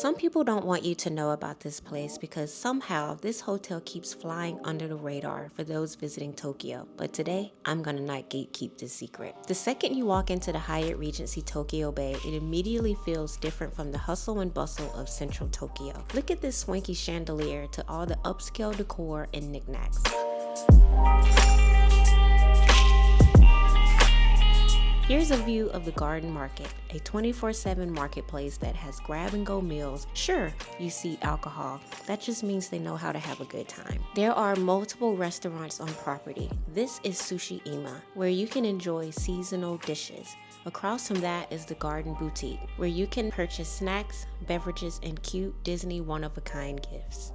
Some people don't want you to know about this place because somehow this hotel keeps flying under the radar for those visiting Tokyo. But today, I'm gonna not gatekeep this secret. The second you walk into the Hyatt Regency Tokyo Bay, it immediately feels different from the hustle and bustle of central Tokyo. Look at this swanky chandelier to all the upscale decor and knickknacks. Here's a view of the Garden Market, a 24/7 marketplace that has grab-and-go meals. Sure, you see alcohol. That just means they know how to have a good time. There are multiple restaurants on property. This is Sushi Ima, where you can enjoy seasonal dishes. Across from that is the Garden Boutique, where you can purchase snacks, beverages, and cute Disney one-of-a-kind gifts.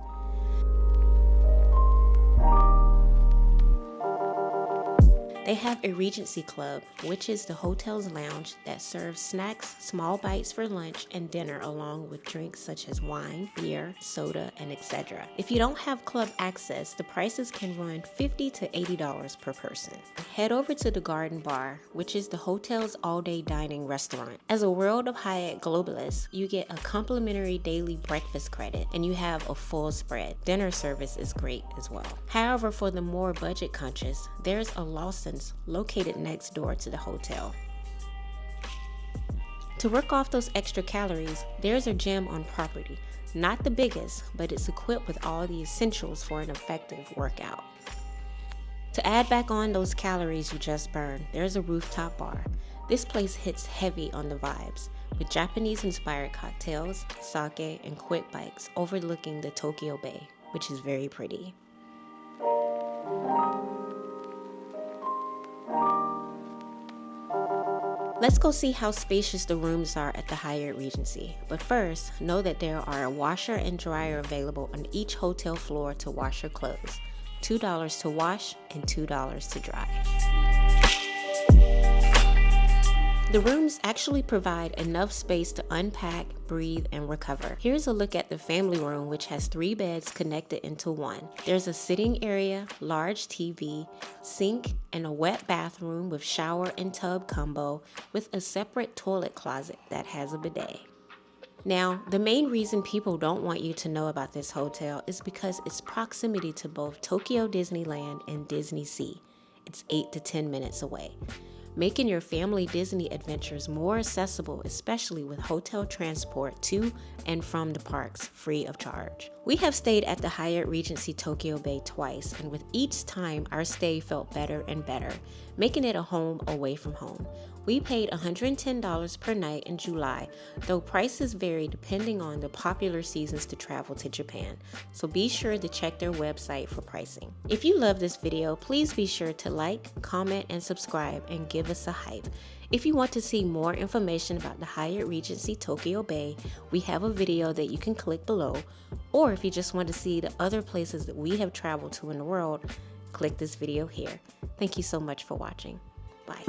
They have a Regency Club, which is the hotel's lounge that serves snacks, small bites for lunch and dinner, along with drinks such as wine, beer, soda, and etc. If you don't have club access, the prices can run $50 to $80 per person. Head over to the Garden Bar, which is the hotel's all-day dining restaurant. As a World of Hyatt globalist, you get a complimentary daily breakfast credit, and you have a full spread. Dinner service is great as well. However, for the more budget conscious, there's a Lawson's located next door to the hotel. To work off those extra calories, there's a gym on property. Not the biggest, but it's equipped with all the essentials for an effective workout. To add back on those calories you just burned, there's a rooftop bar. This place hits heavy on the vibes, with Japanese-inspired cocktails, sake, and quick bikes overlooking the Tokyo Bay, which is very pretty. Let's go see how spacious the rooms are at the Hyatt Regency. But first, know that there are a washer and dryer available on each hotel floor to wash your clothes. $2 to wash and $2 to dry. The rooms actually provide enough space to unpack, breathe, and recover. Here's a look at the family room, which has 3 beds connected into one. There's a sitting area, large TV, sink, and a wet bathroom with shower and tub combo with a separate toilet closet that has a bidet. Now, the main reason people don't want you to know about this hotel is because its proximity to both Tokyo Disneyland and Disney Sea. It's 8 to 10 minutes away, making your family Disney adventures more accessible, especially with hotel transport to and from the parks free of charge. We have stayed at the Hyatt Regency Tokyo Bay twice, and with each time our stay felt better and better, making it a home away from home. We paid $110 per night in July, though prices vary depending on the popular seasons to travel to Japan, so be sure to check their website for pricing. If you love this video, please be sure to like, comment, and subscribe, and give us a hype. If you want to see more information about the Hyatt Regency Tokyo Bay, we have a video that you can click below, or if you just want to see the other places that we have traveled to in the world, click this video here. Thank you so much for watching. Bye.